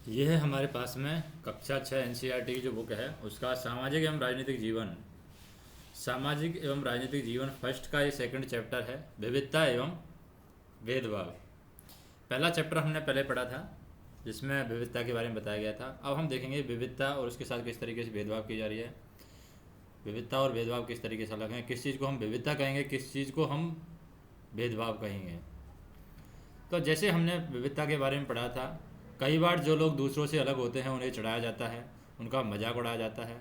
ये है हमारे पास में कक्षा 6 एनसीईआरटी की जो बुक है उसका सामाजिक एवं राजनीतिक जीवन। सामाजिक एवं राजनीतिक जीवन फर्स्ट का ये सेकंड चैप्टर है, विविधता एवं भेदभाव। पहला चैप्टर हमने पहले पढ़ा था जिसमें विविधता के बारे में बताया गया था। अब हम देखेंगे विविधता और उसके साथ किस तरीके से भेदभाव की जा रही है। विविधता और भेदभाव किस तरीके से अलग हैं, किस चीज़ को हम विविधता कहेंगे, किस चीज़ को हम भेदभाव कहेंगे। तो जैसे हमने विविधता के बारे में पढ़ा था, कई बार जो लोग दूसरों से अलग होते हैं उन्हें चढ़ाया जाता है, उनका मजाक उड़ाया जाता है,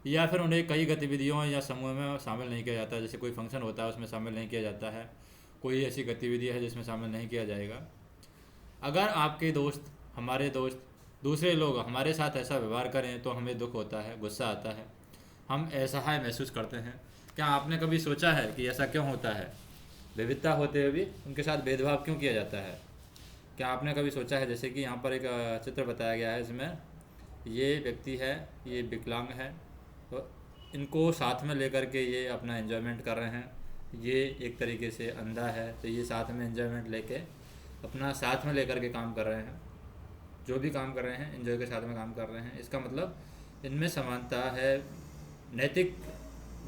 या फिर उन्हें कई गतिविधियों या समूह में शामिल नहीं किया जाता है। जैसे कोई फंक्शन होता है उसमें शामिल नहीं किया जाता है, कोई ऐसी गतिविधि है जिसमें शामिल नहीं किया जाएगा। अगर आपके दोस्त, हमारे दोस्त, दूसरे लोग हमारे साथ ऐसा व्यवहार करें तो हमें दुख होता है, गुस्सा आता है, हम असहाय महसूस करते हैं। क्या आपने कभी सोचा है कि ऐसा क्यों होता है? विविधता होते हुए भी उनके साथ भेदभाव क्यों किया जाता है? क्या आपने कभी सोचा है? जैसे कि यहाँ पर एक चित्र बताया गया है, इसमें ये व्यक्ति है, ये विकलांग है, तो इनको साथ में लेकर के ये अपना एंजॉयमेंट कर रहे हैं। ये एक तरीके से अंधा है तो ये साथ में एंजॉयमेंट लेके अपना साथ में लेकर के काम कर रहे हैं। जो भी काम कर रहे हैं एंजॉय के साथ में काम कर रहे हैं। इसका मतलब इनमें समानता है, नैतिक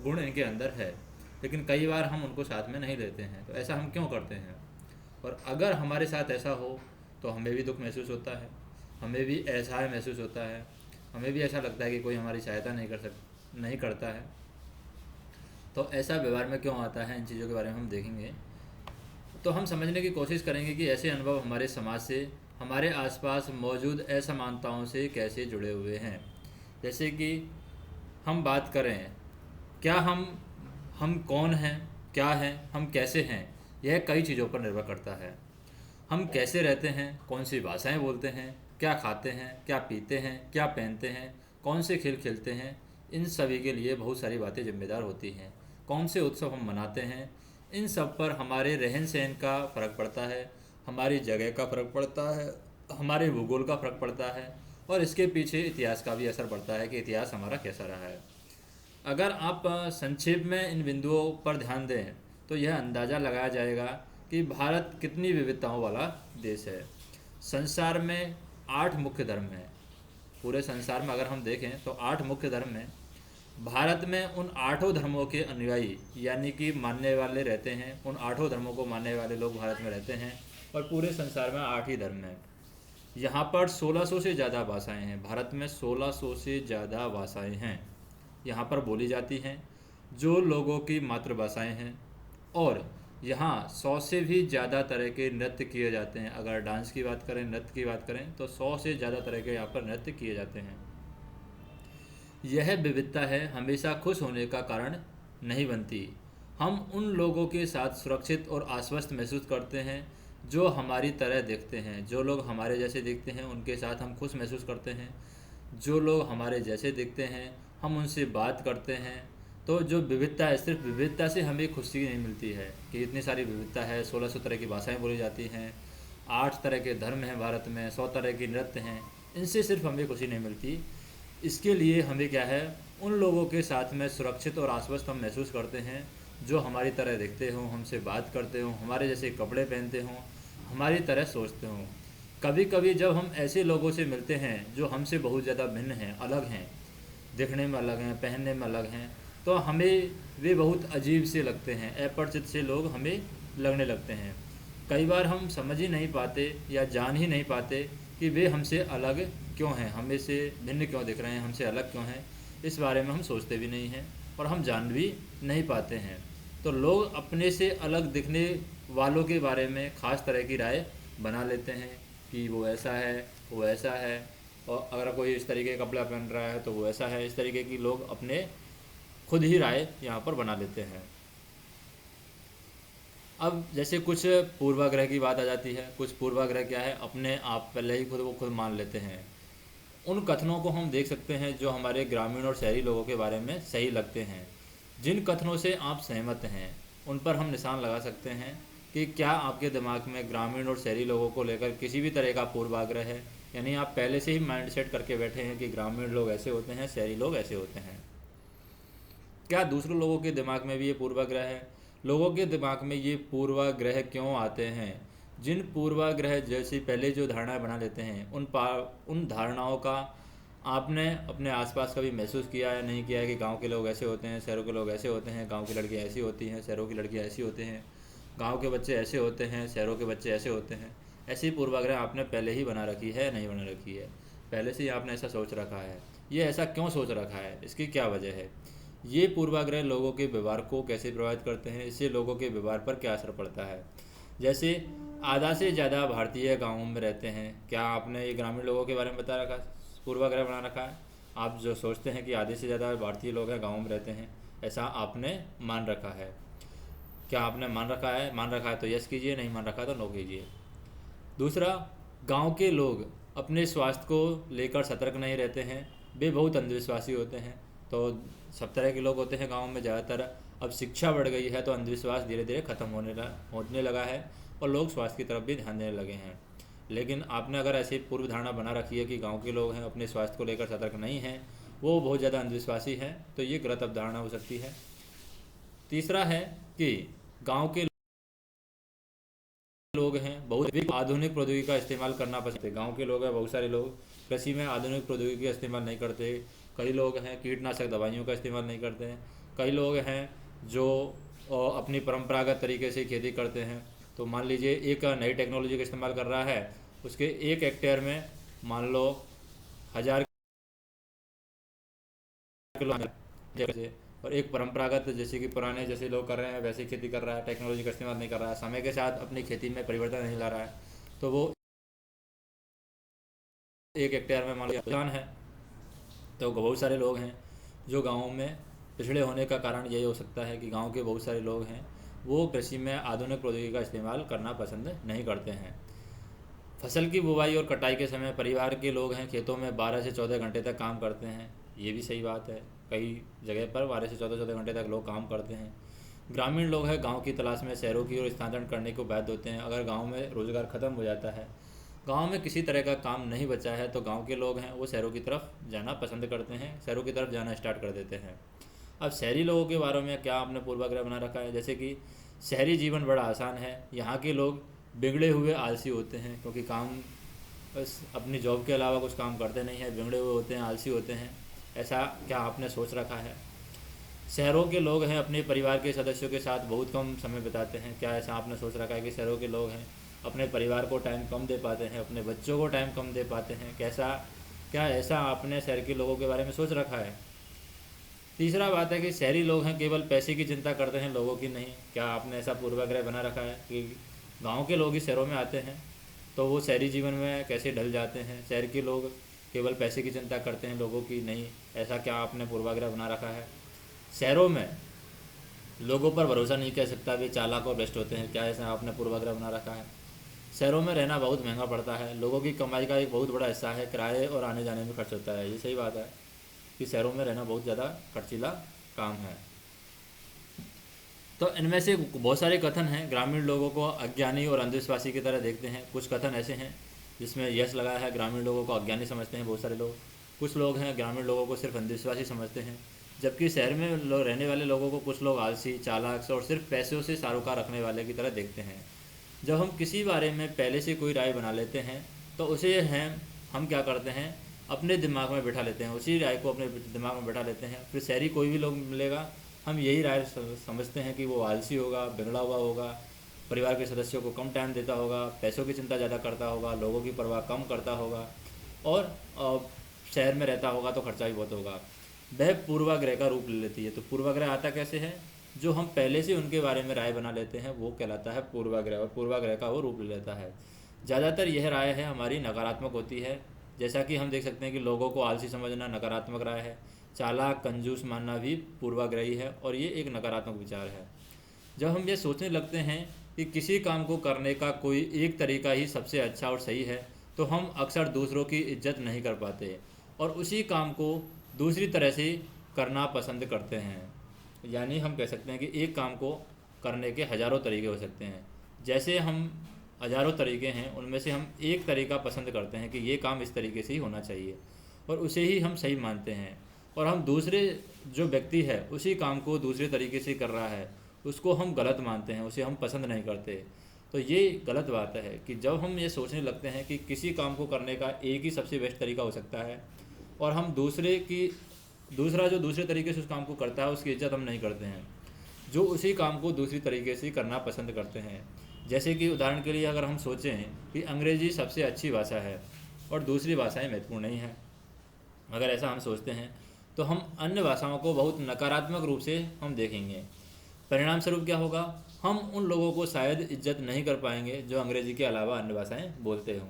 गुण इनके अंदर है, लेकिन कई बार हम उनको साथ में नहीं लेते हैं। तो ऐसा हम क्यों करते हैं? और अगर हमारे साथ ऐसा हो तो हमें भी दुख महसूस होता है, हमें भी असहाय महसूस होता है, हमें भी ऐसा लगता है कि कोई हमारी सहायता नहीं करता है। तो ऐसा व्यवहार में क्यों आता है, इन चीज़ों के बारे में हम देखेंगे। तो हम समझने की कोशिश करेंगे कि ऐसे अनुभव हमारे समाज से, हमारे आसपास मौजूद असमानताओं से कैसे जुड़े हुए हैं। जैसे कि हम बात करें, क्या हम कौन हैं, क्या हैं, हम कैसे हैं, यह कई चीज़ों पर निर्भर करता है। हम कैसे रहते हैं, कौन सी भाषाएं बोलते हैं, क्या खाते हैं, क्या पीते हैं, क्या पहनते हैं, कौन से खेल खेलते हैं, इन सभी के लिए बहुत सारी बातें जिम्मेदार होती हैं। कौन से उत्सव हम मनाते हैं, इन सब पर हमारे रहन सहन का फ़र्क पड़ता है, हमारी जगह का फ़र्क पड़ता है, हमारे भूगोल का फ़र्क पड़ता है, और इसके पीछे इतिहास का भी असर पड़ता है कि इतिहास हमारा कैसा रहा है। अगर आप संक्षेप में इन बिंदुओं पर ध्यान दें तो यह अंदाज़ा लगाया जाएगा कि भारत कितनी विविधताओं वाला देश है। संसार में 8 मुख्य धर्म हैं। पूरे संसार में अगर हम देखें तो 8 मुख्य धर्म हैं। भारत में उन 8 धर्मों के अनुयायी यानी कि मानने वाले रहते हैं, उन 8 धर्मों को मानने वाले लोग भारत में रहते हैं, और पूरे संसार में 8 ही धर्म हैं। यहाँ पर 1600 से ज़्यादा भाषाएं हैं। भारत में 1600 से ज़्यादा भाषाएं हैं यहाँ पर बोली जाती हैं, जो लोगों की मातृभाषाएं हैं। और यहाँ 100 से भी ज़्यादा तरह के नृत्य किए जाते हैं। अगर डांस की बात करें, नृत्य की बात करें, तो 100 से ज़्यादा तरह के यहाँ पर नृत्य किए जाते हैं। यह विविधता है, हमेशा खुश होने का कारण नहीं बनती। हम उन लोगों के साथ सुरक्षित और आश्वस्त महसूस करते हैं जो हमारी तरह दिखते हैं। जो लोग हमारे जैसे दिखते हैं उनके साथ हम खुश महसूस करते हैं। जो लोग हमारे जैसे दिखते हैं हम उनसे बात करते हैं। तो जो विविधता है, सिर्फ विविधता से हमें खुशी नहीं मिलती है कि इतनी सारी विविधता है, 1600 तरह की भाषाएं बोली जाती हैं, 8 तरह के धर्म हैं भारत में, 100 तरह के नृत्य हैं, इनसे सिर्फ हमें खुशी नहीं मिलती। इसके लिए हमें क्या है, उन लोगों के साथ में सुरक्षित और आश्वस्त हम महसूस करते हैं जो हमारी तरह दिखते हों, हमसे बात करते हों, हमारे जैसे कपड़े पहनते हों, हमारी तरह सोचते हों। कभी कभी जब हम ऐसे लोगों से मिलते हैं जो हमसे बहुत ज़्यादा भिन्न हैं, अलग हैं, दिखने में अलग हैं, पहनने में अलग हैं, तो हमें वे बहुत अजीब से लगते हैं, अपरिचित से लोग हमें लगने लगते हैं। कई बार हम समझ ही नहीं पाते या जान ही नहीं पाते कि वे हमसे अलग क्यों हैं, हमें से भिन्न क्यों दिख रहे हैं, हमसे अलग क्यों हैं। इस बारे में हम सोचते भी नहीं हैं और हम जान भी नहीं पाते हैं। तो लोग अपने से अलग दिखने वालों के बारे में ख़ास तरह की राय बना लेते हैं कि वो ऐसा है, वो ऐसा है, और अगर कोई इस तरीके का कपड़ा पहन रहा है तो वो ऐसा है। इस तरीके की लोग अपने खुद ही राय यहाँ पर बना लेते हैं। अब जैसे कुछ पूर्वाग्रह की बात आ जाती है। कुछ पूर्वाग्रह क्या है, अपने आप पहले ही खुद को खुद मान लेते हैं। उन कथनों को हम देख सकते हैं जो हमारे ग्रामीण और शहरी लोगों के बारे में सही लगते हैं। जिन कथनों से आप सहमत हैं उन पर हम निशान लगा सकते हैं कि क्या आपके दिमाग में ग्रामीण और शहरी लोगों को लेकर किसी भी तरह का पूर्वाग्रह है, यानी आप पहले से ही माइंड सेट करके बैठे हैं कि ग्रामीण लोग ऐसे होते हैं, शहरी लोग ऐसे होते हैं। क्या दूसरों लोगों के दिमाग में भी ये पूर्वाग्रह है? लोगों के दिमाग में ये पूर्वाग्रह क्यों आते हैं? जिन पूर्वाग्रह जैसी पहले जो धारणाएं बना लेते हैं उन धारणाओं का आपने अपने आसपास कभी महसूस किया या नहीं किया है कि गांव के लोग ऐसे होते हैं, शहरों के लोग ऐसे होते हैं, गांव की लड़कियां ऐसी होती हैं, शहरों की लड़कियां ऐसी होती हैं, गांव के बच्चे ऐसे होते हैं, शहरों के बच्चे ऐसे होते हैं। ऐसी पूर्वाग्रह आपने पहले ही बना रखी है या नहीं बना रखी है? पहले से ही आपने ऐसा सोच रखा है? ये ऐसा क्यों सोच रखा है? इसकी क्या वजह है? ये पूर्वाग्रह लोगों के व्यवहार को कैसे प्रभावित करते हैं? इससे लोगों के व्यवहार पर क्या असर पड़ता है? जैसे आधा से ज़्यादा भारतीय गाँवों में रहते हैं। क्या आपने ये ग्रामीण लोगों के बारे में बता रखा, पूर्वाग्रह बना रखा है? आप जो सोचते हैं कि आधे से ज़्यादा भारतीय लोग हैं गाँव में रहते हैं, ऐसा आपने मान रखा है। क्या आपने मान रखा है? मान रखा है तो यस कीजिए, नहीं मान रखा है तो नो कीजिए। दूसरा, गांव के लोग अपने स्वास्थ्य को लेकर सतर्क नहीं रहते हैं, वे बहुत अंधविश्वासी होते हैं। तो सब तरह के लोग होते हैं गांव में ज़्यादातर। अब शिक्षा बढ़ गई है तो अंधविश्वास धीरे धीरे ख़त्म होने लगा है और लोग स्वास्थ्य की तरफ भी ध्यान देने लगे हैं। लेकिन आपने अगर ऐसी पूर्व धारणा बना रखी है कि गांव के लोग हैं अपने स्वास्थ्य को लेकर सतर्क नहीं हैं, वो बहुत ज़्यादा अंधविश्वासी हैं, तो ये गलत अवधारणा हो सकती है। तीसरा है कि गांव के लोग हैं बहुत भी आधुनिक प्रौद्योगिकी का इस्तेमाल करना पसंद है। गांव के लोग हैं बहुत सारे लोग कृषि में आधुनिक प्रौद्योगिकी का इस्तेमाल नहीं करते। कई लोग हैं कीटनाशक दवाइयों का इस्तेमाल नहीं करते हैं। कई लोग हैं जो अपनी परंपरागत तरीके से खेती करते हैं। तो मान लीजिए एक नई टेक्नोलॉजी का इस्तेमाल कर रहा है, उसके 1 हेक्टेयर में मान लो 1000 किलो जैसे, और एक परंपरागत जैसे कि पुराने जैसे लोग कर रहे हैं वैसे खेती कर रहा है, टेक्नोलॉजी का इस्तेमाल नहीं कर रहा है, समय के साथ अपनी खेती में परिवर्तन नहीं ला रहा है, तो वो 1 हेक्टेयर में मान लो किसान है। तो बहुत सारे लोग हैं जो गाँव में पिछड़े होने का कारण यही हो सकता है कि गाँव के बहुत सारे लोग हैं वो कृषि में आधुनिक प्रौद्योगिकी का इस्तेमाल करना पसंद नहीं करते हैं। फसल की बुवाई और कटाई के समय परिवार के लोग हैं खेतों में 12 से 14 घंटे तक काम करते हैं। ये भी सही बात है, कई जगह पर 12 से 14 घंटे तक लोग काम करते हैं। ग्रामीण लोग हैं गांव की तलाश में शहरों की ओर स्थानांतरण करने को बाध्य होते हैं। अगर गांव में रोज़गार ख़त्म हो जाता है, गांव में किसी तरह का काम नहीं बचा है, तो गांव के लोग हैं वो शहरों की तरफ जाना पसंद करते हैं, शहरों की तरफ जाना स्टार्ट कर देते हैं। अब शहरी लोगों के बारे में क्या आपने पूर्वाग्रह बना रखा है? जैसे कि शहरी जीवन बड़ा आसान है, यहाँ के लोग बिगड़े हुए आलसी होते हैं, क्योंकि काम बस अपनी जॉब के अलावा कुछ काम करते नहीं हैं, बिगड़े हुए होते हैं, आलसी होते हैं। ऐसा क्या आपने सोच रखा है? शहरों के लोग हैं अपने परिवार के सदस्यों के साथ बहुत कम समय बिताते हैं। क्या ऐसा आपने सोच रखा है कि शहरों के लोग हैं अपने परिवार को टाइम कम दे पाते हैं, अपने बच्चों को टाइम कम दे पाते हैं? क्या ऐसा आपने शहर के लोगों के बारे में सोच रखा है? तीसरा बात है कि शहरी लोग हैं केवल पैसे की चिंता करते हैं, लोगों की नहीं। क्या आपने ऐसा पूर्वाग्रह बना रखा है कि गांव के लोग ही शहरों में आते हैं तो वो शहरी जीवन में कैसे ढल जाते हैं, शहर के लोग केवल पैसे की चिंता करते हैं, लोगों की नहीं? ऐसा क्या आपने पूर्वाग्रह बना रखा है? शहरों में लोगों पर भरोसा नहीं कर सकता, वे चालाक और भ्रष्ट होते हैं। क्या ऐसा आपने पूर्वाग्रह बना रखा है? शहरों में रहना बहुत महंगा पड़ता है, लोगों की कमाई का एक बहुत बड़ा हिस्सा है किराए और आने जाने में खर्च होता है। ये सही बात है कि शहरों में रहना बहुत ज़्यादा खर्चीला काम है। तो इनमें से बहुत सारे कथन हैं, ग्रामीण लोगों को अज्ञानी और अंधविश्वासी की तरह देखते हैं। कुछ कथन ऐसे हैं जिसमें यस लगा है, ग्रामीण लोगों को अज्ञानी समझते हैं बहुत सारे लोग। कुछ लोग हैं ग्रामीण लोगों को सिर्फ अंधविश्वासी समझते हैं, जबकि शहर में रहने वाले लोगों को कुछ लोग आलसी, चालाक और सिर्फ पैसों से सारोकार रखने वाले की तरह देखते हैं। जब हम किसी बारे में पहले से कोई राय बना लेते हैं तो उसे हम क्या करते हैं, अपने दिमाग में बैठा लेते हैं, उसी राय को अपने दिमाग में बैठा लेते हैं। फिर शहरी कोई भी लोग मिलेगा, हम यही राय समझते हैं कि वो आलसी होगा, बिगड़ा हुआ होगा, परिवार के सदस्यों को कम टाइम देता होगा, पैसों की चिंता ज़्यादा करता होगा, लोगों की परवाह कम करता होगा, और शहर में रहता होगा तो खर्चा भी बहुत होगा। वह पूर्वाग्रह का रूप ले लेती है। तो पूर्वाग्रह आता कैसे है? जो हम पहले से उनके बारे में राय बना लेते हैं वो कहलाता है पूर्वाग्रह, और पूर्वाग्रह का वो रूप ले लेता है। ज़्यादातर यह राय है हमारी नकारात्मक होती है। जैसा कि हम देख सकते हैं कि लोगों को आलसी समझना नकारात्मक राय है, चालाक कंजूस मानना भी पूर्वाग्रही है, और ये एक नकारात्मक विचार है। जब हम ये सोचने लगते हैं कि किसी काम को करने का कोई एक तरीका ही सबसे अच्छा और सही है, तो हम अक्सर दूसरों की इज्जत नहीं कर पाते और उसी काम को दूसरी तरह से करना पसंद करते हैं। यानी हम कह सकते हैं कि एक काम को करने के हज़ारों तरीके हो सकते हैं। जैसे हम हज़ारों तरीके हैं, उनमें से हम एक तरीका पसंद करते हैं कि ये काम इस तरीके से ही होना चाहिए, और उसे ही हम सही मानते हैं। और हम दूसरे जो व्यक्ति है उसी काम को दूसरे तरीके से कर रहा है उसको हम गलत मानते हैं, उसे हम पसंद नहीं करते। तो ये गलत बात है कि जब हम ये सोचने लगते हैं कि किसी काम को करने का एक ही सबसे बेस्ट तरीका हो सकता है और हम दूसरा जो दूसरे तरीके से उस काम को करता है उसकी इज्जत हम नहीं करते हैं, जो उसी काम को दूसरी तरीके से करना पसंद करते हैं। जैसे कि उदाहरण के लिए अगर हम सोचें कि अंग्रेज़ी सबसे अच्छी भाषा है और दूसरी भाषाएं महत्वपूर्ण नहीं हैं, अगर ऐसा हम सोचते हैं तो हम अन्य भाषाओं को बहुत नकारात्मक रूप से हम देखेंगे। परिणाम स्वरूप क्या होगा, हम उन लोगों को शायद इज्जत नहीं कर पाएंगे जो अंग्रेज़ी के अलावा अन्य भाषाएं बोलते हों।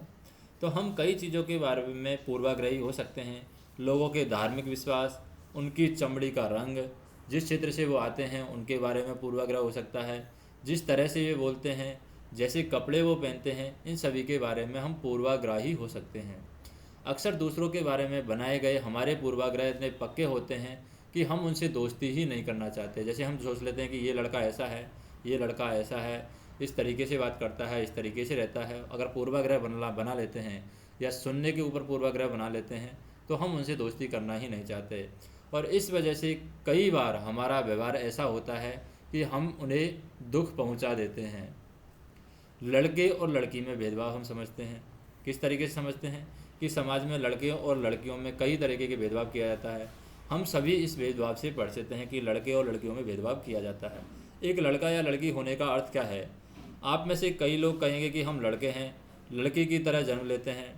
तो हम कई चीज़ों के बारे में पूर्वाग्रही हो सकते हैं। लोगों के धार्मिक विश्वास, उनकी चमड़ी का रंग, जिस क्षेत्र से वो आते हैं उनके बारे में पूर्वाग्रह हो सकता है, जिस तरह से वे बोलते हैं, जैसे कपड़े वो पहनते हैं, इन सभी के बारे में हम पूर्वाग्रही हो सकते हैं। अक्सर दूसरों के बारे में बनाए गए हमारे पूर्वाग्रह इतने पक्के होते हैं कि हम उनसे दोस्ती ही नहीं करना चाहते। जैसे हम सोच लेते हैं कि ये लड़का ऐसा है, ये लड़का ऐसा है, इस तरीके से बात करता है, इस तरीके से रहता है। अगर पूर्वाग्रह बना लेते हैं या सुनने के ऊपर पूर्वाग्रह बना लेते हैं तो हम उनसे दोस्ती करना ही नहीं चाहते। और इस वजह से कई बार हमारा व्यवहार ऐसा होता है कि हम उन्हें दुख पहुंचा देते हैं। लड़के और लड़की में भेदभाव हम समझते हैं। किस तरीके से समझते हैं कि समाज में लड़के और लड़कियों में कई तरीके के भेदभाव किया जाता है। हम सभी इस भेदभाव से परिचित हैं कि लड़के और लड़कियों में भेदभाव किया जाता है। एक लड़का या लड़की होने का अर्थ क्या है? आप में से कई लोग कहेंगे कि हम लड़के हैं, लड़की की तरह जन्म लेते हैं,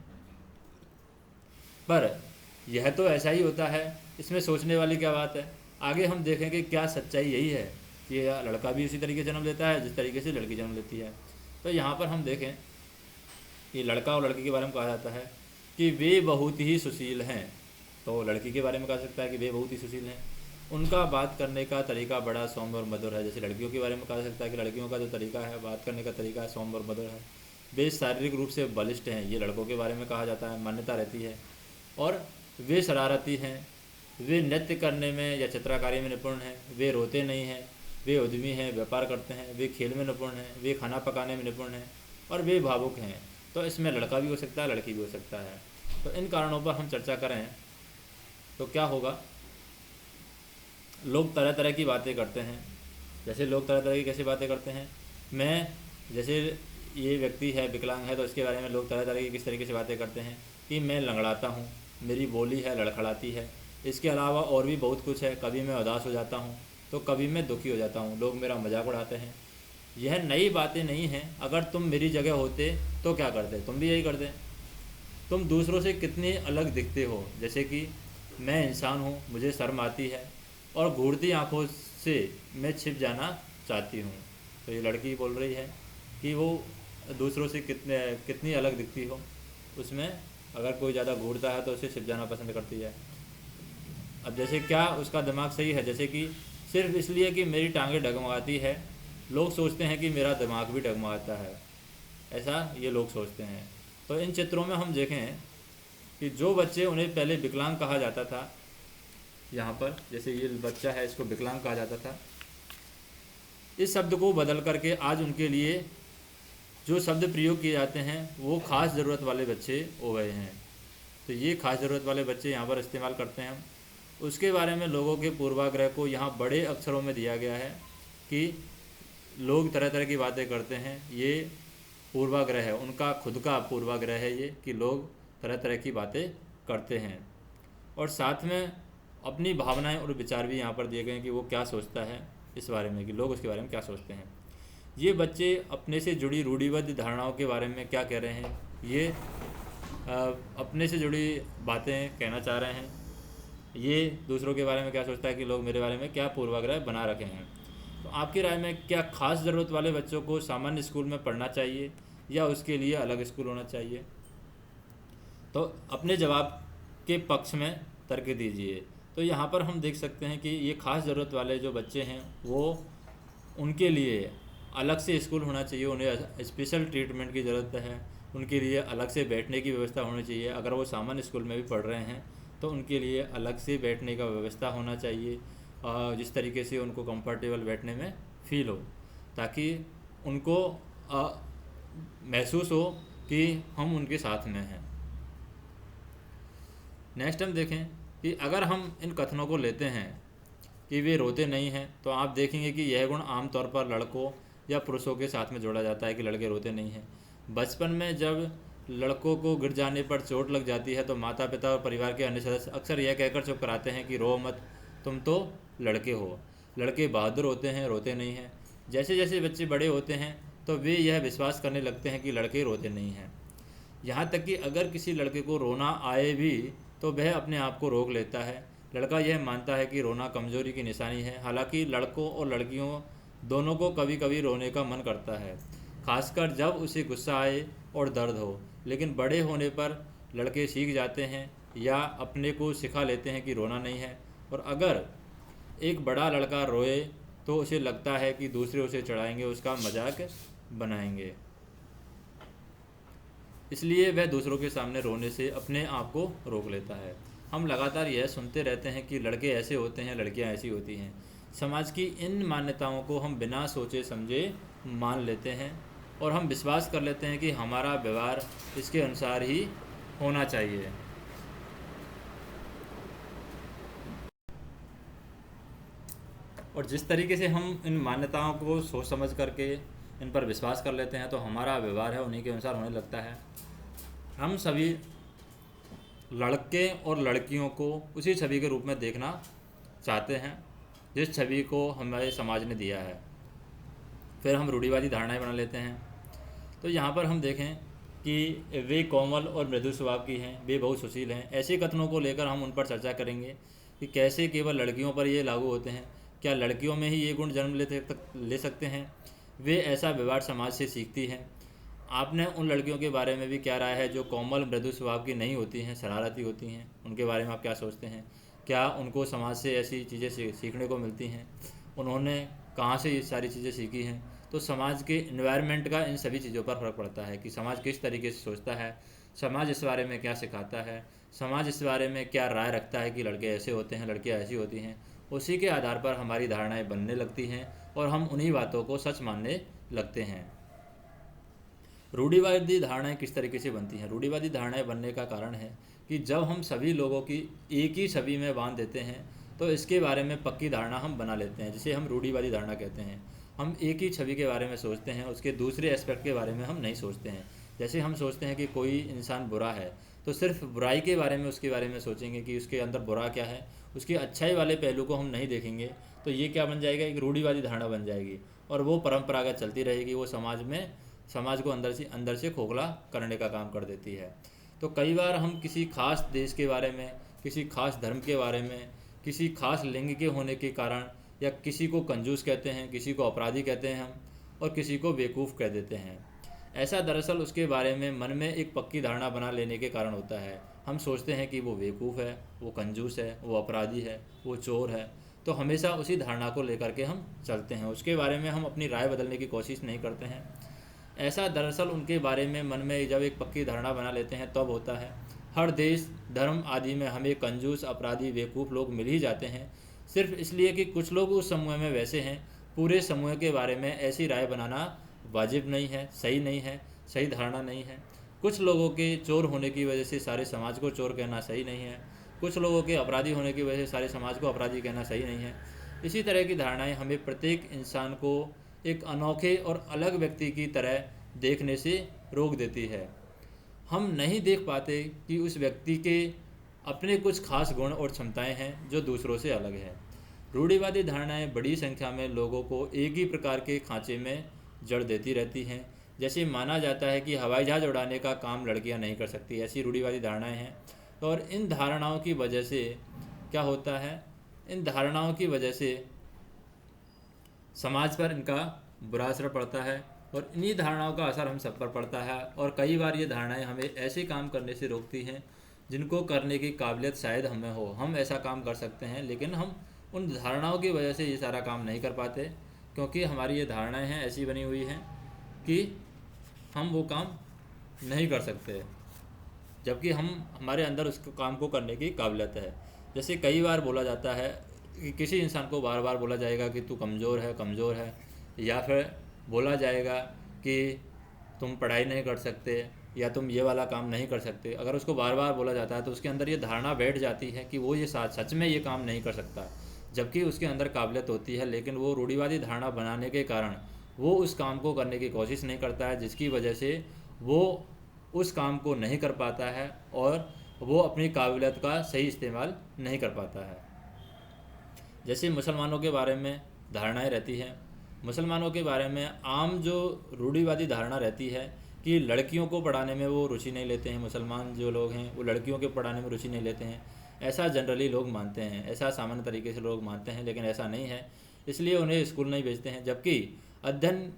पर यह तो ऐसा ही होता है, इसमें सोचने वाली क्या बात है? आगे हम देखेंगे क्या सच्चाई यही है कि लड़का भी उसी तरीके से जन्म लेता है जिस तरीके से लड़की जन्म लेती है। तो यहाँ पर हम देखें कि लड़का और लड़की के बारे में कहा जाता है कि वे बहुत ही सुशील हैं। तो लड़की के बारे में कहा सकता है कि वे बहुत ही सुशील हैं, उनका बात करने का तरीका बड़ा सौम्य और मधुर है। जैसे लड़कियों के बारे में कहा सकता है कि लड़कियों का जो तरीका है बात करने का तरीका है सौम्य और मधुर है। वे शारीरिक रूप से बलिष्ठ हैं, ये लड़कों के बारे में कहा जाता है, मान्यता रहती है। और वे शरारती हैं, वे नृत्य करने में या चित्रकारी में निपुण हैं, वे रोते नहीं हैं, वे उद्यमी हैं, व्यापार करते हैं, वे खेल में निपुण हैं, वे खाना पकाने में निपुण हैं और वे भावुक हैं। तो इसमें लड़का भी हो सकता है, लड़की भी हो सकता है। तो इन कारणों पर हम चर्चा करें तो क्या होगा, लोग तरह तरह की बातें करते हैं। जैसे लोग तरह तरह की कैसी बातें करते हैं, जैसे ये व्यक्ति है विकलांग है तो इसके बारे में लोग तरह तरह की किस तरीके से बातें करते हैं कि मैं लंगड़ाता हूँ, मेरी बोली है लड़खड़ाती है। इसके अलावा और भी बहुत कुछ है, कभी मैं उदास हो जाता हूँ तो कभी मैं दुखी हो जाता हूँ, लोग मेरा मजाक उड़ाते हैं। यह नई बातें नहीं हैं। अगर तुम मेरी जगह होते तो क्या करते? तुम भी यही करते। तुम दूसरों से कितने अलग दिखते हो। जैसे कि मैं इंसान हूँ, मुझे शर्म आती है और घूरती आँखों से मैं छिप जाना चाहती हूँ। तो ये लड़की बोल रही है कि वो दूसरों से कितनी अलग दिखती हो। उसमें अगर कोई ज़्यादा घूरता है तो उसे छिप जाना पसंद करती है। अब जैसे क्या उसका दिमाग सही है? जैसे कि सिर्फ इसलिए कि मेरी टांगें डगमगाती है, लोग सोचते हैं कि मेरा दिमाग भी डगमगाता है, ऐसा ये लोग सोचते हैं। तो इन चित्रों में हम देखें कि जो बच्चे उन्हें पहले विकलांग कहा जाता था, यहाँ पर जैसे ये बच्चा है इसको विकलांग कहा जाता था, इस शब्द को बदल करके आज उनके लिए जो शब्द प्रयोग किए जाते हैं वो खास ज़रूरत वाले बच्चे हो गए हैं। तो ये खास ज़रूरत वाले बच्चे यहाँ पर इस्तेमाल करते हैं। उसके बारे में लोगों के पूर्वाग्रह को यहाँ बड़े अक्षरों में दिया गया है कि लोग तरह तरह की बातें करते हैं। ये पूर्वाग्रह है, उनका खुद का पूर्वाग्रह है ये कि लोग तरह तरह की बातें करते हैं। और साथ में अपनी भावनाएं और विचार भी यहाँ पर दिए गए हैं कि वो क्या सोचता है इस बारे में, कि लोग उसके बारे में क्या सोचते हैं। ये बच्चे अपने से जुड़ी रूढ़िबद्ध धारणाओं के बारे में क्या कह रहे हैं, ये अपने से जुड़ी बातें कहना चाह रहे हैं। ये दूसरों के बारे में क्या सोचता है कि लोग मेरे बारे में क्या पूर्वाग्रह बना रखे हैं। तो आपकी राय में क्या खास ज़रूरत वाले बच्चों को सामान्य स्कूल में पढ़ना चाहिए या उसके लिए अलग स्कूल होना चाहिए? तो अपने जवाब के पक्ष में तर्क दीजिए। तो यहाँ पर हम देख सकते हैं कि ये खास ज़रूरत वाले जो बच्चे हैं वो उनके लिए अलग से स्कूल होना चाहिए, उन्हें स्पेशल ट्रीटमेंट की ज़रूरत है, उनके लिए अलग से बैठने की व्यवस्था होनी चाहिए। अगर वो सामान्य स्कूल में भी पढ़ रहे हैं तो उनके लिए अलग से बैठने का व्यवस्था होना चाहिए, जिस तरीके से उनको कंफर्टेबल बैठने में फ़ील हो, ताकि उनको महसूस हो कि हम उनके साथ में हैं। नेक्स्ट हम देखें कि अगर हम इन कथनों को लेते हैं कि वे रोते नहीं हैं, तो आप देखेंगे कि यह गुण आमतौर पर लड़कों या पुरुषों के साथ में जोड़ा जाता है कि लड़के रोते नहीं हैं। बचपन में जब लड़कों को गिर जाने पर चोट लग जाती है तो माता पिता और परिवार के अन्य सदस्य अक्सर यह कहकर चुप कराते हैं कि रो मत, तुम तो लड़के हो। लड़के बहादुर होते हैं, रोते नहीं हैं। जैसे जैसे बच्चे बड़े होते हैं तो वे यह विश्वास करने लगते हैं कि लड़के रोते नहीं हैं। यहाँ तक कि अगर किसी लड़के को रोना आए भी तो वह अपने आप को रोक लेता है। लड़का यह मानता है कि रोना कमजोरी की निशानी है। हालांकि लड़कों और लड़कियों दोनों को कभी कभी रोने का मन करता है, खासकर जब उसे गुस्सा आए और दर्द हो। लेकिन बड़े होने पर लड़के सीख जाते हैं या अपने को सिखा लेते हैं कि रोना नहीं है। और अगर एक बड़ा लड़का रोए तो उसे लगता है कि दूसरे उसे चढ़ाएंगे, उसका मजाक बनाएंगे, इसलिए वह दूसरों के सामने रोने से अपने आप को रोक लेता है। हम लगातार यह सुनते रहते हैं कि लड़के ऐसे होते हैं, लड़कियां ऐसी होती हैं। समाज की इन मान्यताओं को हम बिना सोचे समझे मान लेते हैं और हम विश्वास कर लेते हैं कि हमारा व्यवहार इसके अनुसार ही होना चाहिए। और जिस तरीके से हम इन मान्यताओं को सोच समझ करके इन पर विश्वास कर लेते हैं तो हमारा व्यवहार है उन्हीं के अनुसार होने लगता है। हम सभी लड़के और लड़कियों को उसी छवि के रूप में देखना चाहते हैं जिस छवि को हमारे समाज ने दिया है। फिर हम रूढ़िवादी धारणाएं बना लेते हैं। तो यहाँ पर हम देखें कि वे कोमल और मृदु स्वभाव की हैं, वे बहुत सुशील हैं। ऐसे कथनों को लेकर हम उन पर चर्चा करेंगे कि कैसे केवल लड़कियों पर ये लागू होते हैं, क्या लड़कियों में ही ये गुण जन्म ले सकते हैं। वे ऐसा व्यवहार समाज से सीखती हैं। आपने उन लड़कियों के बारे में भी क्या राय है जो कोमल मृदु स्वभाव की नहीं होती हैं, शरारती होती हैं, उनके बारे में आप क्या सोचते हैं? क्या उनको समाज से ऐसी चीज़ें सीखने को मिलती हैं? उन्होंने कहाँ से ये सारी चीज़ें सीखी हैं? तो समाज के इन्वायरमेंट का इन सभी चीज़ों पर फ़र्क पड़ता है कि समाज किस तरीके से सोचता है, समाज इस बारे में क्या सिखाता है, समाज इस बारे में क्या राय रखता है कि लड़के ऐसे होते हैं, लड़कियाँ ऐसी होती हैं। उसी के आधार पर हमारी धारणाएं बनने लगती हैं और हम उन्हीं बातों को सच मानने लगते हैं। रूढ़िवादी धारणाएं किस तरीके से बनती हैं? रूढ़िवादी धारणाएं बनने का कारण है कि जब हम सभी लोगों की एक ही छवि में बांध देते हैं तो इसके बारे में पक्की धारणा हम बना लेते हैं, जिसे हम रूढ़िवादी धारणा कहते हैं। हम एक ही छवि के बारे में सोचते हैं, उसके दूसरे एस्पेक्ट के बारे में हम नहीं सोचते हैं। जैसे हम सोचते हैं कि कोई इंसान बुरा है तो सिर्फ बुराई के बारे में उसके बारे में सोचेंगे कि उसके अंदर बुरा क्या है, उसकी अच्छाई वाले पहलू को हम नहीं देखेंगे। तो ये क्या बन जाएगा? एक रूढ़िवादी धारणा बन जाएगी और वो परंपरागत चलती रहेगी। वो समाज को अंदर से खोखला करने का काम कर देती है। तो कई बार हम किसी खास देश के बारे में, किसी खास धर्म के बारे में, किसी खास लिंग के होने के कारण या किसी को कंजूस कहते हैं, किसी को अपराधी कहते हैं हम, और किसी को बेवकूफ़ कह देते हैं। ऐसा दरअसल उसके बारे में मन में एक पक्की धारणा बना लेने के कारण होता है। हम सोचते हैं कि वो बेवकूफ़ है, वो कंजूस है, वो अपराधी है, वो चोर है। तो हमेशा उसी धारणा को लेकर के हम चलते हैं, उसके बारे में हम अपनी राय बदलने की कोशिश नहीं करते हैं। ऐसा दरअसल उनके बारे में मन में जब एक पक्की धारणा बना लेते हैं तब होता है। हर देश, धर्म आदि में हमें कंजूस, अपराधी, बेवकूफ़ लोग मिल ही जाते हैं, सिर्फ इसलिए कि कुछ लोग उस समूह में वैसे हैं। पूरे समूह के बारे में ऐसी राय बनाना वाजिब नहीं है, सही नहीं है, सही धारणा नहीं है। कुछ लोगों के चोर होने की वजह से सारे समाज को चोर कहना सही नहीं है। कुछ लोगों के अपराधी होने की वजह से सारे समाज को अपराधी कहना सही नहीं है। इसी तरह की धारणाएं हमें प्रत्येक इंसान को एक अनोखे और अलग व्यक्ति की तरह देखने से रोक देती है। हम नहीं देख पाते कि उस व्यक्ति के अपने कुछ खास गुण और क्षमताएं हैं जो दूसरों से अलग हैं। रूढ़िवादी धारणाएं बड़ी संख्या में लोगों को एक ही प्रकार के खांचे में जड़ देती रहती हैं। जैसे माना जाता है कि हवाई जहाज़ उड़ाने का काम लड़कियां नहीं कर सकती, ऐसी रूढ़िवादी धारणाएं हैं। और इन धारणाओं की वजह से क्या होता है? इन धारणाओं की वजह से समाज पर इनका बुरा असर पड़ता है और इन्हीं धारणाओं का असर हम सब पर पड़ता है। और कई बार ये धारणाएं हमें ऐसे काम करने से रोकती हैं जिनको करने की काबिलियत शायद हमें हो। हम ऐसा काम कर सकते हैं लेकिन हम उन धारणाओं की वजह से ये सारा काम नहीं कर पाते, क्योंकि हमारी ये धारणाएं हैं ऐसी बनी हुई हैं कि हम वो काम नहीं कर सकते, जबकि हमारे अंदर उस काम को करने की काबिलियत है। जैसे कई बार बोला जाता है कि किसी इंसान को बार बार बोला जाएगा कि तू कमज़ोर है, या फिर बोला जाएगा कि तुम पढ़ाई नहीं कर सकते या तुम ये वाला काम नहीं कर सकते। अगर उसको बार बार बोला जाता है तो उसके अंदर ये धारणा बैठ जाती है कि वो ये सच में ये काम नहीं कर सकता, जबकि उसके अंदर काबिलियत होती है। लेकिन वो रूढ़िवादी धारणा बनाने के कारण वो उस काम को करने की कोशिश नहीं करता है, जिसकी वजह से वो उस काम को नहीं कर पाता है और वो अपनी काबिलियत का सही इस्तेमाल नहीं कर पाता है। जैसे मुसलमानों के बारे में धारणाएं रहती हैं, मुसलमानों के बारे में आम जो रूढ़िवादी धारणा रहती है कि लड़कियों को पढ़ाने में वो रुचि नहीं लेते हैं, मुसलमान जो लोग हैं वो लड़कियों के पढ़ाने में रुचि नहीं लेते हैं, ऐसा जनरली लोग मानते हैं, ऐसा सामान्य तरीके से लोग मानते हैं, लेकिन ऐसा नहीं है, इसलिए उन्हें स्कूल नहीं भेजते हैं। जबकि अध्ययन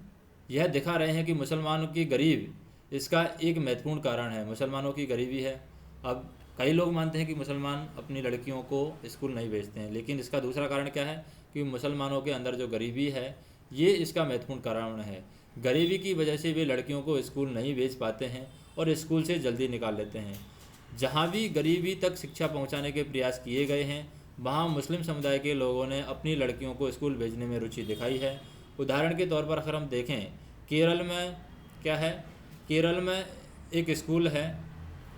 यह दिखा रहे हैं कि मुसलमानों की गरीब इसका एक महत्वपूर्ण कारण है, मुसलमानों की गरीबी है। अब कई लोग मानते हैं कि मुसलमान अपनी लड़कियों को स्कूल नहीं भेजते हैं, लेकिन इसका दूसरा कारण क्या है कि मुसलमानों के अंदर जो गरीबी है ये इसका महत्वपूर्ण कारण है। गरीबी की वजह से वे लड़कियों को स्कूल नहीं भेज पाते हैं और स्कूल से जल्दी निकाल लेते हैं। जहाँ भी गरीबी तक शिक्षा पहुँचाने के प्रयास किए गए हैं वहाँ मुस्लिम समुदाय के लोगों ने अपनी लड़कियों को स्कूल भेजने में रुचि दिखाई है। उदाहरण के तौर पर अगर हम देखें, केरल में क्या है, केरल में एक स्कूल है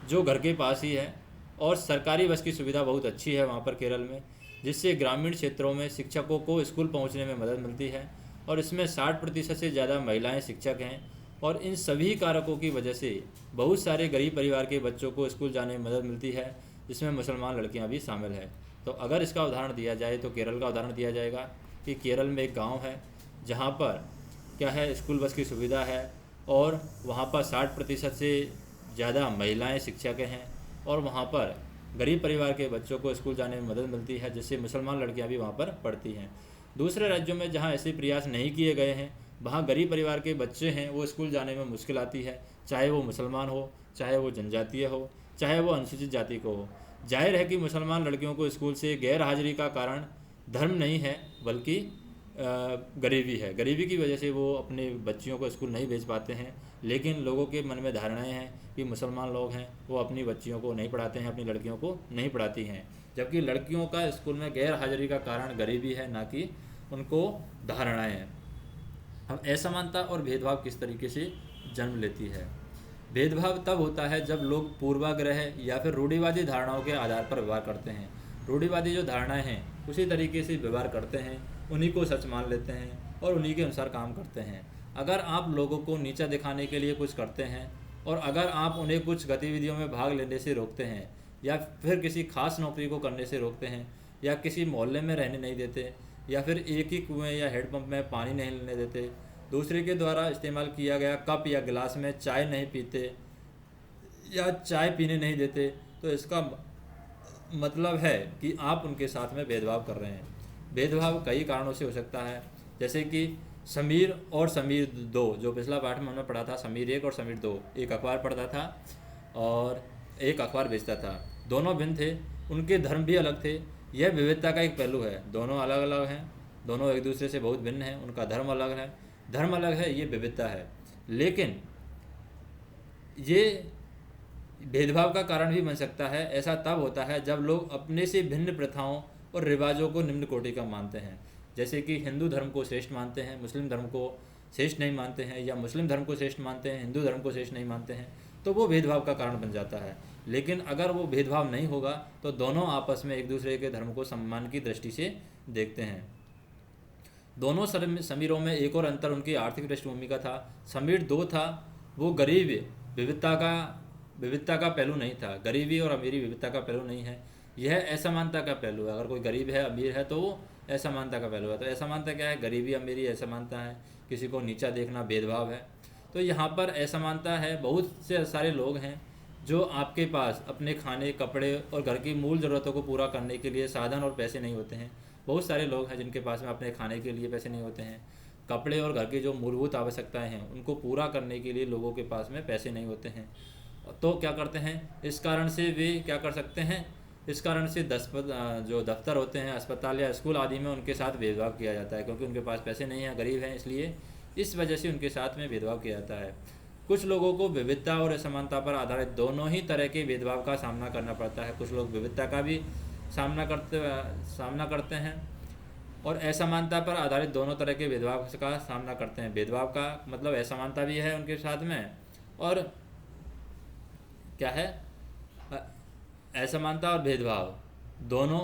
जो घर के पास ही है और सरकारी बस की सुविधा बहुत अच्छी है वहाँ पर केरल में, जिससे ग्रामीण क्षेत्रों में शिक्षकों को स्कूल पहुँचने में मदद मिलती है और इसमें 60% से ज़्यादा महिलाएं शिक्षक हैं। और इन सभी कारकों की वजह से बहुत सारे गरीब परिवार के बच्चों को स्कूल जाने में मदद मिलती है, जिसमें मुसलमान लड़कियां भी शामिल हैं। तो अगर इसका उदाहरण दिया जाए तो केरल का उदाहरण दिया जाएगा कि केरल में एक गांव है जहां पर क्या है, स्कूल बस की सुविधा है और वहां पर 60% से ज़्यादा महिलाएं शिक्षक हैं और वहां पर गरीब परिवार के बच्चों को स्कूल जाने में मदद मिलती है, जिससे मुसलमान लड़कियां भी वहां पर पढ़ती हैं। दूसरे राज्यों में जहां ऐसे प्रयास नहीं किए गए हैं वहां गरीब परिवार के बच्चे हैं वो स्कूल जाने में मुश्किल आती है, चाहे वो मुसलमान हो, चाहे वो जनजातीय हो, चाहे वो अनुसूचित जाति को हो। जाहिर है कि मुसलमान लड़कियों को स्कूल से गैर हाजिरी का कारण धर्म नहीं है बल्कि गरीबी है। गरीबी की वजह से वो अपने बच्चियों को स्कूल नहीं भेज पाते हैं, लेकिन लोगों के मन में धारणाएं हैं कि मुसलमान लोग हैं वो अपनी बच्चियों को नहीं पढ़ाते हैं, अपनी लड़कियों को नहीं पढ़ाती हैं, जबकि लड़कियों का स्कूल में गैर हाजिरी का कारण गरीबी है, ना कि उनको धारणाएं हैं। अब असमानता और भेदभाव किस तरीके से जन्म लेती है? भेदभाव तब होता है जब लोग पूर्वाग्रह या फिर रूढ़िवादी धारणाओं के आधार पर व्यवहार करते हैं। रूढ़िवादी जो धारणाएं हैं उसी तरीके से व्यवहार करते हैं, उन्हीं को सच मान लेते हैं और उन्हीं के अनुसार काम करते हैं। अगर आप लोगों को नीचा दिखाने के लिए कुछ करते हैं और अगर आप उन्हें कुछ गतिविधियों में भाग लेने से रोकते हैं या फिर किसी खास नौकरी को करने से रोकते हैं या किसी मोहल्ले में रहने नहीं देते या फिर एक ही कुएं या हेडपंप में पानी नहीं लेने देते, दूसरे के द्वारा इस्तेमाल किया गया कप या गिलास में चाय नहीं पीते या चाय पीने नहीं देते, तो इसका मतलब है कि आप उनके साथ में भेदभाव कर रहे हैं। भेदभाव कई कारणों से हो सकता है, जैसे कि समीर और समीर दो, जो पिछला पाठ में हमने पढ़ा था, समीर एक और समीर दो, एक अखबार पढ़ता था और एक अखबार बेचता था, दोनों भिन्न थे, उनके धर्म भी अलग थे। यह विविधता का एक पहलू है, दोनों अलग अलग हैं, दोनों एक दूसरे से बहुत भिन्न हैं, उनका धर्म अलग है, धर्म अलग है, ये विविधता है। लेकिन ये भेदभाव का कारण भी बन सकता है। ऐसा तब होता है जब लोग अपने से भिन्न प्रथाओं और रिवाजों को निम्न कोटि का मानते हैं, जैसे कि हिंदू धर्म को श्रेष्ठ मानते हैं, मुस्लिम धर्म को श्रेष्ठ नहीं मानते हैं, या मुस्लिम धर्म को श्रेष्ठ मानते हैं, हिंदू धर्म को श्रेष्ठ नहीं मानते हैं, तो वो भेदभाव का कारण बन जाता है। लेकिन अगर वो भेदभाव नहीं होगा तो दोनों आपस में एक दूसरे के धर्म को सम्मान की दृष्टि से देखते हैं। दोनों समीरों में एक और अंतर उनकी आर्थिक पृष्ठभूमि का था। समीर दो था वो गरीब विविधता का पहलू नहीं था, गरीबी और अमीरी विविधता का पहलू नहीं है, यह असमानता का पहलू है। अगर कोई गरीब है अमीर है तो वो असमानता का पहलू है। तो असमानता क्या है? गरीबी अमीरी असमानता है, किसी को नीचा देखना भेदभाव है। तो यहाँ पर असमानता है, बहुत से सारे लोग हैं जो आपके पास अपने खाने, कपड़े और घर की मूल ज़रूरतों को पूरा करने के लिए साधन और पैसे नहीं होते हैं। बहुत सारे लोग हैं जिनके पास में अपने खाने के लिए पैसे नहीं होते हैं, कपड़े और घर की जो मूलभूत आवश्यकताएं हैं उनको पूरा करने के लिए लोगों के पास में पैसे नहीं होते हैं। तो क्या करते हैं? इस कारण से वे क्या कर सकते हैं, इस कारण से जो दफ्तर होते हैं, अस्पताल या स्कूल आदि में उनके साथ भेदभाव किया जाता है, क्योंकि उनके पास पैसे नहीं हैं, गरीब हैं, इसलिए इस वजह से उनके साथ में भेदभाव किया जाता है। कुछ लोगों को विविधता और असमानता पर आधारित दोनों ही तरह के भेदभाव का सामना करना पड़ता है। कुछ लोग विविधता का भी सामना करते हैं और असमानता पर आधारित दोनों तरह के भेदभाव का सामना करते हैं। भेदभाव का मतलब असमानता भी है उनके साथ में, और क्या है, असमानता और भेदभाव दोनों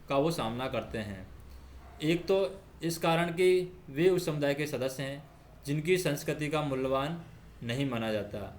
का वो सामना करते हैं। एक तो इस कारण कि वे उस समुदाय के सदस्य हैं जिनकी संस्कृति का मूल्यवान नहीं माना जाता।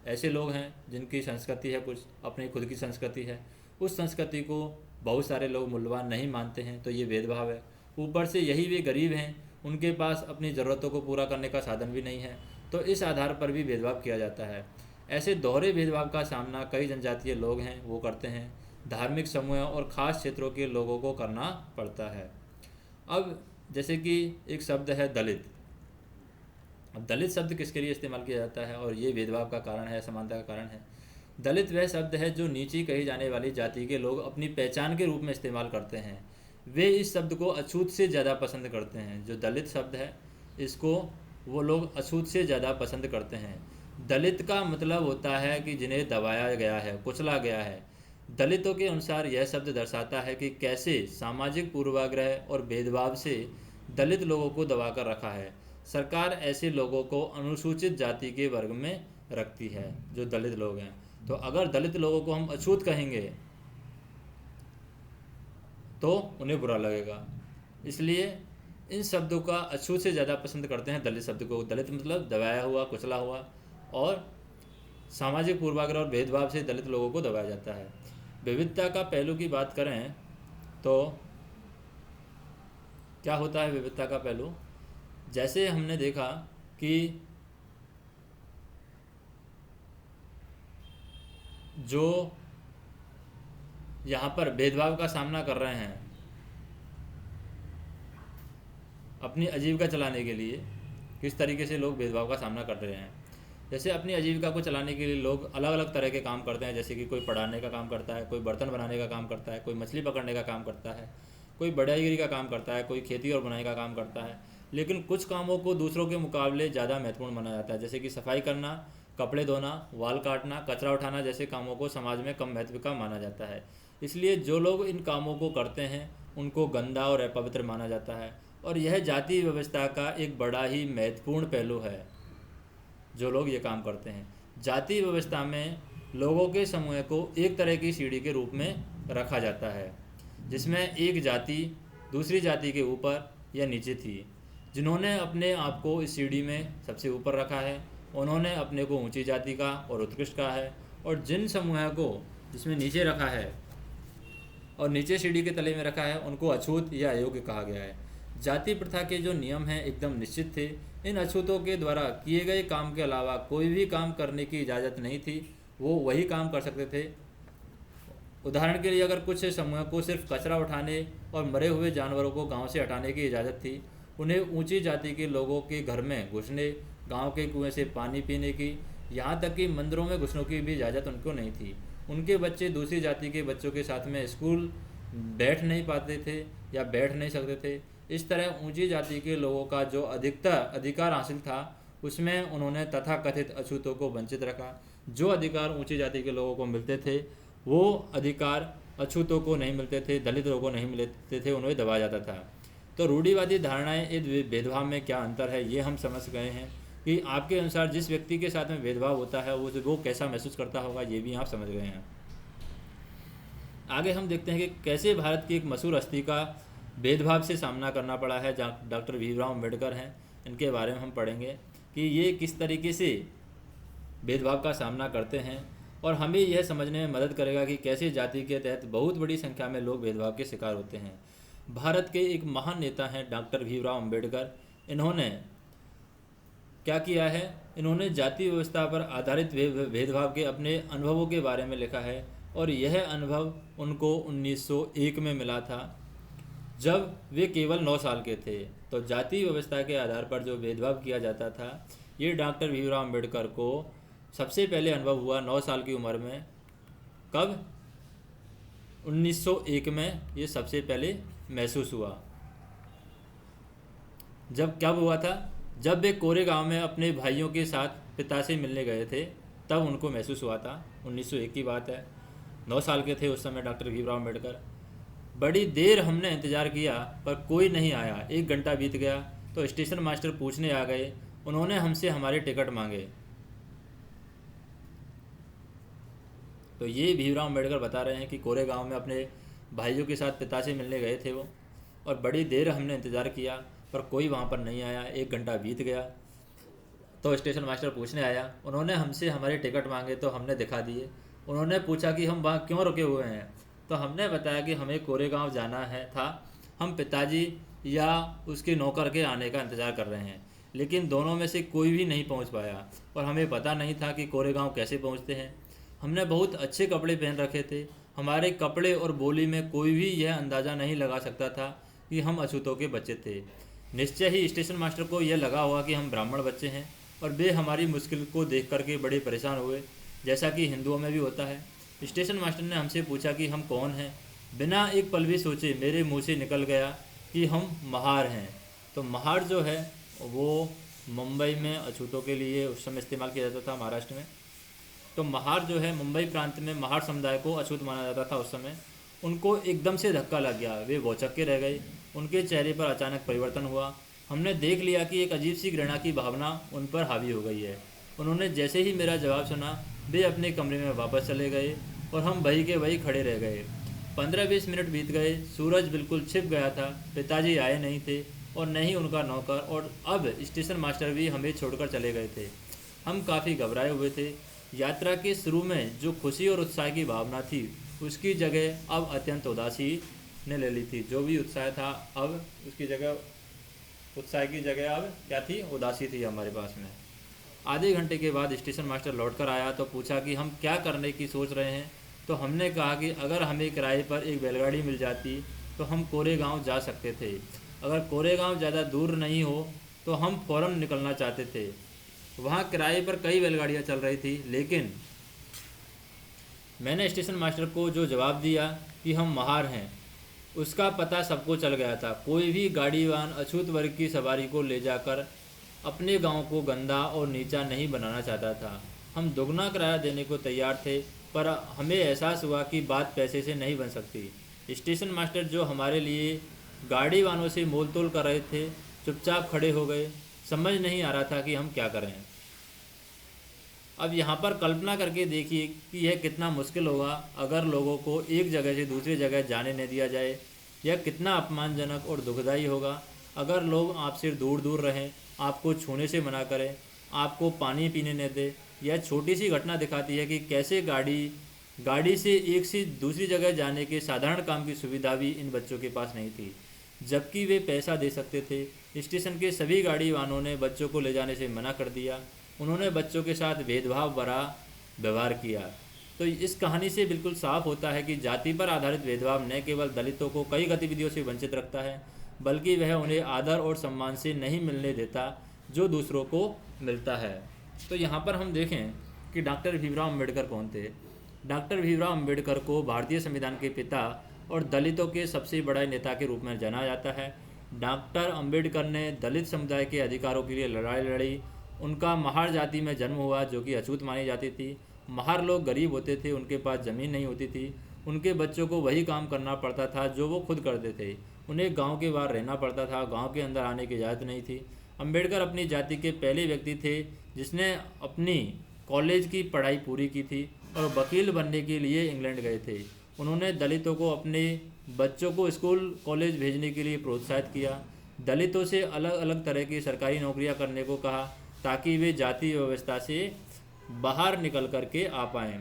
ऐसे लोग हैं जिनकी संस्कृति है, कुछ अपनी खुद की संस्कृति है, उस संस्कृति को बहुत सारे लोग मूल्यवान नहीं मानते हैं, तो ये भेदभाव है। ऊपर से यही वे गरीब हैं, उनके पास अपनी ज़रूरतों को पूरा करने का साधन भी नहीं है, तो इस आधार पर भी भेदभाव किया जाता है। ऐसे दोहरे भेदभाव का सामना कई जनजातीय लोग हैं वो करते हैं, धार्मिक समूह और ख़ास क्षेत्रों के लोगों को करना पड़ता है। अब जैसे कि एक शब्द है दलित। अब दलित शब्द किसके लिए इस्तेमाल किया जाता है और ये भेदभाव का कारण है, समानता का कारण है। दलित वह शब्द है जो नीची कही जाने वाली जाति के लोग अपनी पहचान के रूप में इस्तेमाल करते हैं। वे इस शब्द को अछूत से ज़्यादा पसंद करते हैं। जो दलित शब्द है, इसको वो लोग अछूत से ज़्यादा पसंद करते हैं। दलित का मतलब होता है कि जिन्हें दबाया गया है, कुचला गया है। दलितों के अनुसार यह शब्द दर्शाता है कि कैसे सामाजिक पूर्वाग्रह और भेदभाव से दलित लोगों को दबाकर रखा है। सरकार ऐसे लोगों को अनुसूचित जाति के वर्ग में रखती है, जो दलित लोग हैं। तो अगर दलित लोगों को हम अछूत कहेंगे तो उन्हें बुरा लगेगा, इसलिए इन शब्दों का अछूत से ज़्यादा पसंद करते हैं दलित शब्द को। दलित मतलब दबाया हुआ, कुचला हुआ, और सामाजिक पूर्वाग्रह और भेदभाव से दलित लोगों को दबाया जाता है। विविधता का पहलू की बात करें तो क्या होता है विविधता का पहलू? जैसे हमने देखा कि जो यहाँ पर भेदभाव का सामना कर रहे हैं अपनी आजीविका चलाने के लिए, किस तरीके से लोग भेदभाव का सामना कर रहे हैं। जैसे अपनी आजीविका को चलाने के लिए लोग अलग अलग तरह के काम करते हैं, जैसे कि कोई पढ़ाने का काम करता है, कोई बर्तन बनाने का काम करता है, कोई मछली पकड़ने का काम करता है, कोई बढ़ईगिरी का काम करता है, कोई खेती और बुनाई का काम करता है। लेकिन कुछ कामों को दूसरों के मुकाबले ज़्यादा महत्वपूर्ण माना जाता है, जैसे कि सफाई करना, कपड़े धोना, वाल काटना, कचरा उठाना जैसे कामों को समाज में कम महत्व का माना जाता है। इसलिए जो लोग इन कामों को करते हैं उनको गंदा और अपवित्र माना जाता है, और यह जाति व्यवस्था का एक बड़ा ही महत्वपूर्ण पहलू है। जो लोग ये काम करते हैं, जाति व्यवस्था में लोगों के समूह को एक तरह की सीढ़ी के रूप में रखा जाता है, जिसमें एक जाति दूसरी जाति के ऊपर या नीचे थी। जिन्होंने अपने आप को इस सीढ़ी में सबसे ऊपर रखा है उन्होंने अपने को ऊंची जाति का और उत्कृष्ट कहा है, और जिन समूह को जिसमें नीचे रखा है और नीचे सीढ़ी के तले में रखा है उनको अछूत या अयोग्य कहा गया है। जाति प्रथा के जो नियम हैं एकदम निश्चित थे। इन अछूतों के द्वारा किए गए काम के अलावा कोई भी काम करने की इजाज़त नहीं थी, वो वही काम कर सकते थे। उदाहरण के लिए अगर कुछ समूह को सिर्फ कचरा उठाने और मरे हुए जानवरों को गांव से हटाने की इजाज़त थी, उन्हें ऊंची जाति के लोगों के घर में घुसने, गांव के कुएं से पानी पीने की, यहाँ तक कि मंदिरों में घुसने की भी इजाज़त उनको नहीं थी। उनके बच्चे दूसरी जाति के बच्चों के साथ में स्कूल बैठ नहीं पाते थे या बैठ नहीं सकते थे। इस तरह ऊंची जाति के लोगों का जो अधिकार हासिल था उसमें उन्होंने तथाकथित अछूतों को वंचित रखा। जो अधिकार ऊंची जाति के लोगों को मिलते थे वो अधिकार अछूतों को नहीं मिलते थे, दलित लोगों को नहीं मिलते थे, उन्हें दबाया जाता था। तो रूढ़िवादी धारणाएं इस भेदभाव में क्या अंतर है ये हम समझ गए हैं कि आपके अनुसार जिस व्यक्ति के साथ में भेदभाव होता है वो कैसा महसूस करता होगा, ये भी आप समझ गए हैं। आगे हम देखते हैं कि कैसे भारत की एक मशहूर हस्ती का भेदभाव से सामना करना पड़ा है। डॉक्टर भीमराव अम्बेडकर हैं, इनके बारे में हम पढ़ेंगे कि ये किस तरीके से भेदभाव का सामना करते हैं, और हमें यह समझने में मदद करेगा कि कैसे जाति के तहत बहुत बड़ी संख्या में लोग भेदभाव के शिकार होते हैं। भारत के एक महान नेता हैं डॉक्टर भीमराव अम्बेडकर। इन्होंने क्या किया है, इन्होंने जाति व्यवस्था पर आधारित भेदभाव के अपने अनुभवों के बारे में लिखा है, और यह अनुभव उनको 1901 में मिला था जब वे केवल 9 साल के थे। तो जाति व्यवस्था के आधार पर जो भेदभाव किया जाता था ये डॉक्टर भीमराव अम्बेडकर को सबसे पहले अनुभव हुआ 9 साल की उम्र में। कब? 1901 में ये सबसे पहले महसूस हुआ। कब हुआ था? जब वे कोरेगांव में अपने भाइयों के साथ पिता से मिलने गए थे, तब उनको महसूस हुआ था। 1901 की बात है, 9 साल के थे उस समय डॉक्टर भीमराव अम्बेडकर। बड़ी देर हमने इंतज़ार किया पर कोई नहीं आया। 1 घंटा बीत गया तो स्टेशन मास्टर पूछने आ गए। उन्होंने हमसे हमारे टिकट मांगे। तो ये भीमराव अम्बेडकर बता रहे हैं कि कोरेगांव में अपने भाइयों के साथ पिता से मिलने गए थे वो, और बड़ी देर हमने इंतज़ार किया पर कोई वहाँ पर नहीं आया। 1 घंटा बीत गया तो स्टेशन मास्टर पूछने आया। उन्होंने हमसे हमारे टिकट मांगे तो हमने दिखा दिए। उन्होंने पूछा कि हम वहाँ क्यों रुके हुए हैं, तो हमने बताया कि हमें कोरेगांव जाना है था। हम पिताजी या उसके नौकर के आने का इंतज़ार कर रहे हैं, लेकिन दोनों में से कोई भी नहीं पहुंच पाया और हमें पता नहीं था कि कोरेगांव कैसे पहुंचते हैं। हमने बहुत अच्छे कपड़े पहन रखे थे। हमारे कपड़े और बोली में कोई भी यह अंदाज़ा नहीं लगा सकता था कि हम अछूतों के बच्चे थे। निश्चय ही स्टेशन मास्टर को यह लगा होगा कि हम ब्राह्मण बच्चे हैं और वे हमारी मुश्किल को देख करके बड़े परेशान हुए, जैसा कि हिंदुओं में भी होता है। स्टेशन मास्टर ने हमसे पूछा कि हम कौन हैं। बिना एक पल भी सोचे मेरे मुंह से निकल गया कि हम महार हैं। तो महार जो है वो मुंबई में अछूतों के लिए उस समय इस्तेमाल किया जाता था, महाराष्ट्र में। तो महार जो है मुंबई प्रांत में महार समुदाय को अछूत माना जाता था उस समय। उनको एकदम से धक्का लग गया, वे भौचक्के रह गए। उनके चेहरे पर अचानक परिवर्तन हुआ। हमने देख लिया कि एक अजीब सी घृणा की भावना उन पर हावी हो गई है। उन्होंने जैसे ही मेरा जवाब सुना, वे अपने कमरे में वापस चले गए और हम वही के वही खड़े रह गए। 15-20 मिनट बीत गए। सूरज बिल्कुल छिप गया था। पिताजी आए नहीं थे और न ही उनका नौकर, और अब स्टेशन मास्टर भी हमें छोड़कर चले गए थे। हम काफ़ी घबराए हुए थे। यात्रा के शुरू में जो खुशी और उत्साह की भावना थी, उसकी जगह अब अत्यंत उदासी ने ले ली थी। जो भी उत्साह था, अब उसकी जगह, उत्साह की जगह अब क्या थी, उदासी थी हमारे पास में। आधे घंटे के बाद स्टेशन मास्टर लौटकर आया तो पूछा कि हम क्या करने की सोच रहे हैं। तो हमने कहा कि अगर हमें किराए पर एक बैलगाड़ी मिल जाती तो हम कोरेगांव जा सकते थे। अगर कोरेगांव ज़्यादा दूर नहीं हो तो हम फ़ौरन निकलना चाहते थे। वहाँ किराए पर कई बैलगाड़ियाँ चल रही थी, लेकिन मैंने स्टेशन मास्टर को जो जवाब दिया कि हम महार हैं, उसका पता सबको चल गया था। कोई भी गाड़ीवान अछूत वर्ग की सवारी को ले जाकर अपने गांव को गंदा और नीचा नहीं बनाना चाहता था। हम दोगुना किराया देने को तैयार थे, पर हमें एहसास हुआ कि बात पैसे से नहीं बन सकती। स्टेशन मास्टर जो हमारे लिए गाड़ी वालों से मोल तोल कर रहे थे, चुपचाप खड़े हो गए। समझ नहीं आ रहा था कि हम क्या करें। अब यहाँ पर कल्पना करके देखिए कि यह कितना मुश्किल होगा अगर लोगों को एक जगह से दूसरी जगह जाने न दिया जाए। यह कितना अपमानजनक और दुखदायी होगा अगर लोग आपसे दूर दूर रहें, आपको छूने से मना करें, आपको पानी पीने न दें। यह छोटी सी घटना दिखाती है कि कैसे गाड़ी से एक से दूसरी जगह जाने के साधारण काम की सुविधा भी इन बच्चों के पास नहीं थी, जबकि वे पैसा दे सकते थे। स्टेशन के सभी गाड़ी वालों ने बच्चों को ले जाने से मना कर दिया। उन्होंने बच्चों के साथ भेदभाव भरा व्यवहार किया। तो इस कहानी से बिल्कुल साफ होता है कि जाति पर आधारित भेदभाव न केवल दलितों को कई गतिविधियों से वंचित रखता है, बल्कि वह उन्हें आदर और सम्मान से नहीं मिलने देता जो दूसरों को मिलता है। तो यहाँ पर हम देखें कि डॉक्टर भीमराव अम्बेडकर कौन थे। डॉक्टर भीमराव अम्बेडकर को भारतीय संविधान के पिता और दलितों के सबसे बड़े नेता के रूप में जाना जाता है। डॉक्टर अम्बेडकर ने दलित समुदाय के अधिकारों के लिए लड़ाई लड़ी। उनका महार जाति में जन्म हुआ, जो कि अछूत मानी जाती थी। महार लोग गरीब होते थे, उनके पास ज़मीन नहीं होती थी। उनके बच्चों को वही काम करना पड़ता था जो वो खुद करते थे। उन्हें गांव के बाहर रहना पड़ता था, गांव के अंदर आने की इजाज़त नहीं थी। अम्बेडकर अपनी जाति के पहले व्यक्ति थे जिसने अपनी कॉलेज की पढ़ाई पूरी की थी और वकील बनने के लिए इंग्लैंड गए थे। उन्होंने दलितों को अपने बच्चों को स्कूल कॉलेज भेजने के लिए प्रोत्साहित किया। दलितों से अलग अलग तरह की सरकारी नौकरियां करने को कहा ताकि वे जाति व्यवस्था से बाहर निकल करके आ पाएँ।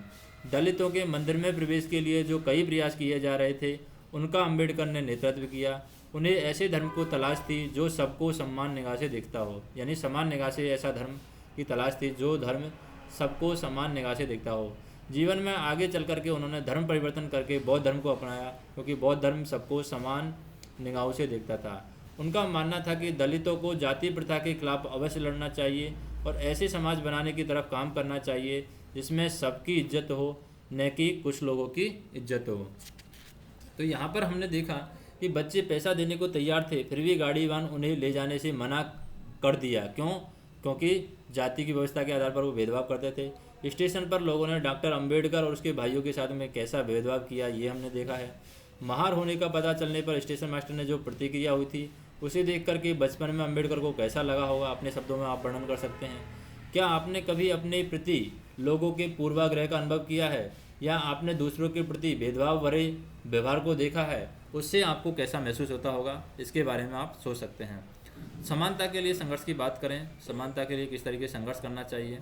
दलितों के मंदिर में प्रवेश के लिए जो कई प्रयास किए जा रहे थे, उनका अम्बेडकर ने नेतृत्व किया। उन्हें ऐसे धर्म को तलाश थी जो सबको समान निगाह से देखता हो, यानी समान निगाह से ऐसा धर्म की तलाश थी जो धर्म सबको समान निगाह से देखता हो। जीवन में आगे चल करके उन्होंने धर्म परिवर्तन करके बौद्ध धर्म को अपनाया, क्योंकि बौद्ध धर्म सबको समान निगाहों से देखता था। उनका मानना था कि दलितों को जाति प्रथा के खिलाफ अवश्य लड़ना चाहिए और ऐसे समाज बनाने की तरफ काम करना चाहिए जिसमें सबकी इज्जत हो, न कि कुछ लोगों की इज्जत हो। तो यहाँ पर हमने देखा कि बच्चे पैसा देने को तैयार थे, फिर भी गाड़ीवान उन्हें ले जाने से मना कर दिया। क्यों? क्योंकि जाति की व्यवस्था के आधार पर वो भेदभाव करते थे। स्टेशन पर लोगों ने डॉक्टर अम्बेडकर और उसके भाइयों के साथ में कैसा भेदभाव किया, ये हमने देखा है। महार होने का पता चलने पर स्टेशन मास्टर ने जो प्रतिक्रिया हुई थी, उसे देख कर के बचपन में अम्बेडकर को कैसा लगा होगा, अपने शब्दों में आप वर्णन कर सकते हैं। क्या आपने कभी अपने प्रति लोगों के पूर्वाग्रह का अनुभव किया है, या आपने दूसरों के प्रति भेदभाव भरे व्यवहार को देखा है? उससे आपको कैसा महसूस होता होगा, इसके बारे में आप सोच सकते हैं। समानता के लिए संघर्ष की बात करें, समानता के लिए किस तरीके से संघर्ष करना चाहिए।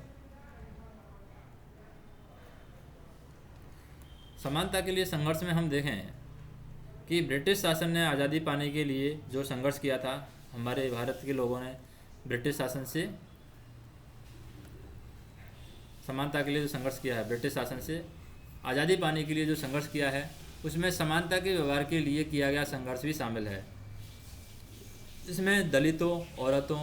समानता के लिए संघर्ष में हम देखें कि ब्रिटिश शासन ने आज़ादी पाने के लिए जो संघर्ष किया था, हमारे भारत के लोगों ने ब्रिटिश शासन से समानता के लिए जो संघर्ष किया है, ब्रिटिश शासन से आज़ादी पाने के लिए जो संघर्ष किया है, उसमें समानता के व्यवहार के लिए किया गया संघर्ष भी शामिल है। इसमें दलितों, औरतों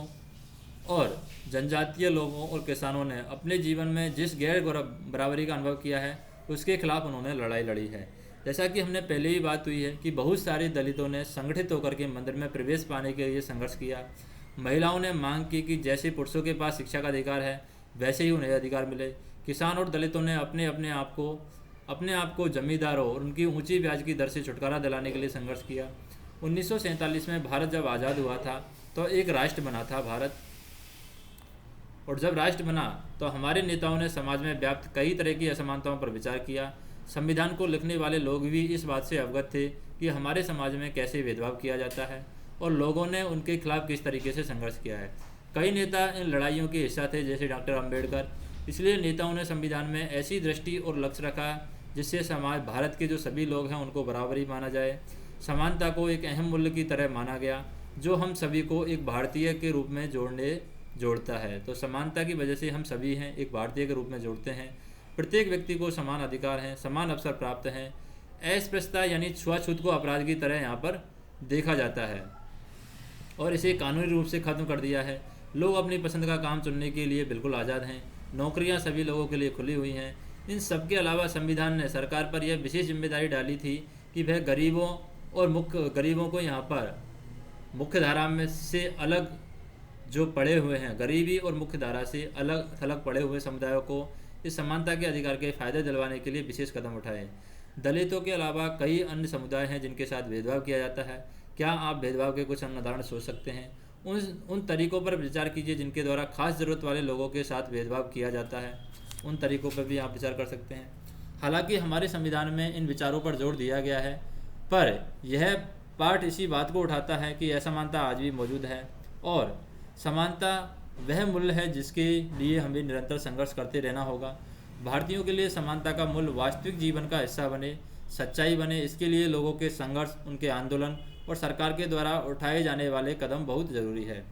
और जनजातीय लोगों और किसानों ने अपने जीवन में जिस गैर बराबरी का अनुभव किया है, उसके खिलाफ उन्होंने लड़ाई लड़ी है। जैसा कि हमने पहले ही बात हुई है कि बहुत सारे दलितों ने संगठित होकर के मंदिर में प्रवेश पाने के लिए संघर्ष किया। महिलाओं ने मांग की कि जैसे पुरुषों के पास शिक्षा का अधिकार है, वैसे ही उन्हें अधिकार मिले। किसान और दलितों ने अपने आप को जमींदारों और उनकी ऊंची ब्याज की दर से छुटकारा दिलाने के लिए संघर्ष किया। 1947 में भारत जब आज़ाद हुआ था तो एक राष्ट्र बना था भारत, और जब राष्ट्र बना तो हमारे नेताओं ने समाज में व्याप्त कई तरह की असमानताओं पर विचार किया। संविधान को लिखने वाले लोग भी इस बात से अवगत थे कि हमारे समाज में कैसे भेदभाव किया जाता है और लोगों ने उनके खिलाफ किस तरीके से संघर्ष किया है। कई नेता इन लड़ाइयों के हिस्सा थे, जैसे डॉक्टर अम्बेडकर। इसलिए नेताओं ने संविधान में ऐसी दृष्टि और लक्ष्य रखा जिससे समाज भारत के जो सभी लोग हैं उनको बराबरी माना जाए। समानता को एक अहम मूल्य की तरह माना गया जो हम सभी को एक भारतीय के रूप में जोड़ता है। तो समानता की वजह से हम सभी हैं एक भारतीय के रूप में जोड़ते हैं। प्रत्येक व्यक्ति को समान अधिकार हैं, समान अवसर प्राप्त हैं। अस्पृश्यता यानी छुआछूत को अपराध की तरह यहाँ पर देखा जाता है और इसे कानूनी रूप से खत्म कर दिया है। लोग अपनी पसंद का काम चुनने के लिए बिल्कुल आज़ाद हैं। नौकरियां सभी लोगों के लिए खुली हुई हैं। इन सब के अलावा संविधान ने सरकार पर यह विशेष जिम्मेदारी डाली थी कि वह गरीबों को यहाँ पर मुख्य धारा में से अलग जो पड़े हुए हैं, गरीबी और मुख्य धारा से अलग थलग पड़े हुए समुदायों को इस समानता के अधिकार के फायदे दिलवाने के लिए विशेष कदम उठाए। दलितों के अलावा कई अन्य समुदाय हैं जिनके साथ भेदभाव किया जाता है। क्या आप भेदभाव के कुछ अन्य उदाहरण सोच सकते हैं? उन तरीकों पर विचार कीजिए जिनके द्वारा खास ज़रूरत वाले लोगों के साथ भेदभाव किया जाता है। उन तरीकों पर भी आप विचार कर सकते हैं। हालांकि हमारे संविधान में इन विचारों पर जोर दिया गया है, पर यह पाठ इसी बात को उठाता है कि असमानता आज भी मौजूद है और समानता वह मूल्य है जिसके लिए हमें निरंतर संघर्ष करते रहना होगा। भारतीयों के लिए समानता का मूल्य वास्तविक जीवन का हिस्सा बने, सच्चाई बने। इसके लिए लोगों के संघर्ष, उनके आंदोलन और सरकार के द्वारा उठाए जाने वाले कदम बहुत ज़रूरी है।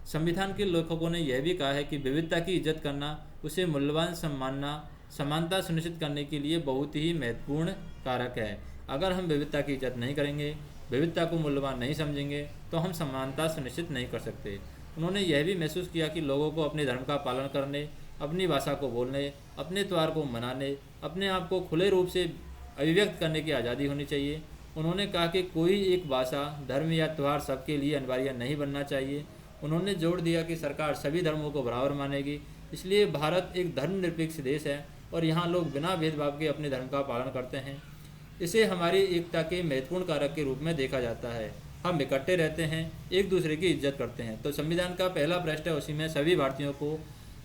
संविधान के लेखकों ने यह भी कहा है कि विविधता की इज्जत करना, उसे मूल्यवान सम्मानना समानता सुनिश्चित करने के लिए बहुत ही महत्वपूर्ण कारक है। अगर हम विविधता की इज्जत नहीं करेंगे, विविधता को मूल्यवान नहीं समझेंगे, तो हम समानता सुनिश्चित नहीं कर सकते। उन्होंने यह भी महसूस किया कि लोगों को अपने धर्म का पालन करने, अपनी भाषा को बोलने, अपने त्यौहार को मनाने, अपने आप को खुले रूप से अभिव्यक्त करने की आज़ादी होनी चाहिए। उन्होंने कहा कि कोई एक भाषा, धर्म या त्यौहार सबके लिए अनिवार्य नहीं बनना चाहिए। उन्होंने जोर दिया कि सरकार सभी धर्मों को बराबर मानेगी। इसलिए भारत एक धर्मनिरपेक्ष देश है और यहाँ लोग बिना भेदभाव के अपने धर्म का पालन करते हैं। इसे हमारी एकता के महत्वपूर्ण कारक के रूप में देखा जाता है। हम इकट्ठे रहते हैं, एक दूसरे की इज्जत करते हैं। तो संविधान का पहला पृष्ठ है, उसी में सभी भारतीयों को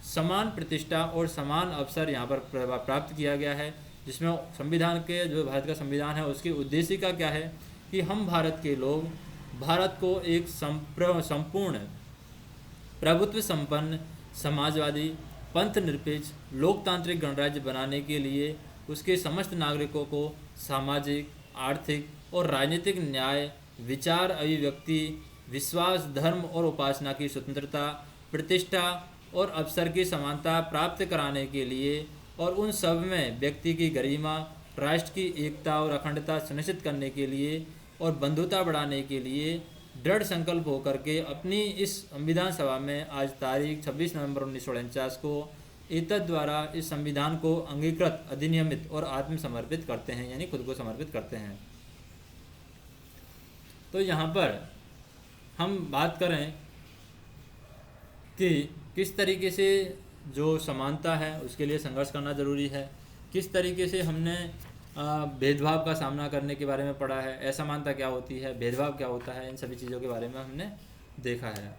समान प्रतिष्ठा और समान अवसर यहाँ पर प्राप्त किया गया है। जिसमें संविधान के जो भारत का संविधान है उसकी उद्देशिका क्या है कि हम भारत के लोग भारत को एक संपूर्ण प्रभुत्व संपन्न, समाजवादी, पंथ निरपेक्ष, लोकतांत्रिक गणराज्य बनाने के लिए उसके समस्त नागरिकों को सामाजिक, आर्थिक और राजनीतिक न्याय, विचार अभिव्यक्ति, विश्वास, धर्म और उपासना की स्वतंत्रता, प्रतिष्ठा और अवसर की समानता प्राप्त कराने के लिए और उन सब में व्यक्ति की गरिमा, राष्ट्र की एकता और अखंडता सुनिश्चित करने के लिए और बंधुता बढ़ाने के लिए दृढ़ संकल्प होकर के अपनी इस संविधान सभा में आज तारीख 26 नवंबर 1949 को एतद द्वारा इस संविधान को अंगीकृत, अधिनियमित और आत्मसमर्पित करते हैं, यानी खुद को समर्पित करते हैं। तो यहाँ पर हम बात करें कि किस तरीके से जो समानता है उसके लिए संघर्ष करना ज़रूरी है, किस तरीके से हमने भेदभाव का सामना करने के बारे में पढ़ा है, असमानता क्या होती है, भेदभाव क्या होता है, इन सभी चीज़ों के बारे में हमने देखा है।